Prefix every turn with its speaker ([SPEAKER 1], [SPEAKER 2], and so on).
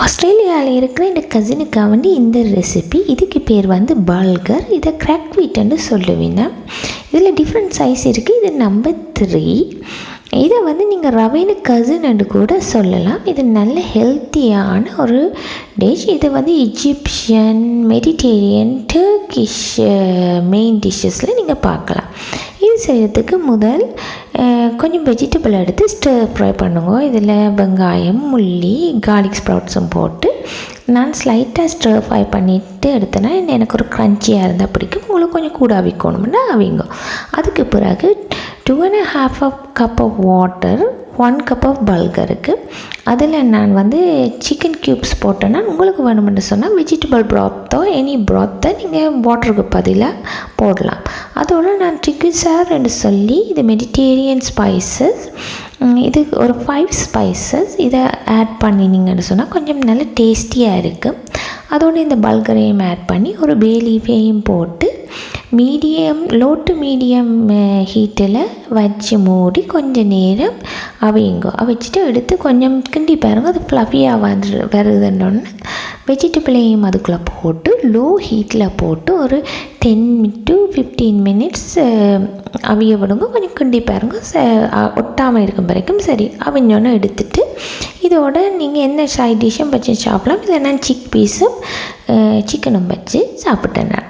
[SPEAKER 1] ஆஸ்திரேலியாவில் இருக்கிற இந்த கசினுக்காக வேண்டி இந்த ரெசிபி, இதுக்கு பேர் வந்து பல்கர். இதை கிராக் வீட்டுன்னு சொல்லுவீங்க. இதில் டிஃப்ரெண்ட் சைஸ் இருக்குது. இது நம்பர் 3. இதை வந்து நீங்கள் ரவைன்னு கசின்னு கூட சொல்லலாம். இது நல்ல ஹெல்த்தியான ஒரு டிஷ். இது வந்து இஜிப்சியன், மெடிட்டேரியன், டர்க்கிஷ் மெயின் டிஷ்ஷஸில் நீங்கள் பார்க்கலாம். இது செய்கிறதுக்கு முதல் கொஞ்சம் வெஜிடபிள் எடுத்து ஸ்டர் ஃப்ரை பண்ணுங்க. இதில் வெங்காயம், முள்ளி, கார்லிக் ஸ்ப்ரவுட்ஸும் போட்டு நான் ஸ்லைட்டாக ஸ்டர் ஃப்ரை பண்ணிவிட்டு எடுத்தேன்னா எனக்கு ஒரு க்ரன்ச்சியாக இருந்தால் பிடிக்கும். உங்களுக்கு கொஞ்சம் கூட அவிக்கணும்னா அவிங்க. அதுக்கு பிறகு 2.5 cup of water, 1 cup of bulgur இருக்குது. அதில் நான் வந்து சிக்கன் க்யூப்ஸ் போட்டேன்னா, உங்களுக்கு வேணுமென்னு சொன்னால் வெஜிடபிள் ப்ராத்தோ எனி ப்ராத்தை நீங்கள் வாட்டருக்கு பதிலாக போடலாம். அதோடு நான் ட்ரிகிசார் என்று சொல்லி இது மெடிட்டேரியன் ஸ்பைசஸ், இது ஒரு 5 ஸ்பைசஸ் இதை ஆட் பண்ணினீங்கன்னு சொன்னால் கொஞ்சம் நல்ல டேஸ்டியாக இருக்குது. அதோடு இந்த பல்கரையும் ஆட் பண்ணி ஒரு பே லீஃபையும் போட்டு லோ டு மீடியம் ஹீட்டில் வச்சு மூடி கொஞ்சம் நேரம் அவிச்சிட்டு எடுத்து கொஞ்சம் கிண்டி பாருங்கள். அது ஃப்ளஃபியாக வருதுன்னொன்று வெஜிடபிளையும் அதுக்குள்ளே போட்டு லோ ஹீட்டில் போட்டு ஒரு 10 to 15 மினிட்ஸ் அவிய விடுங்க. கொஞ்சம் கிண்டி பாருங்கள், ஒட்டாமல் இருக்கும் வரைக்கும். சரி, அவிஞ்சோன்னு எடுத்துட்டு இதோட நீங்கள் என்ன சைட் டிஷ்ஷும் வச்சு சாப்பிடலாம். இதில் நான் சிக் பீஸும் சிக்கனும் வச்சு சாப்பிட்டேன் நான்.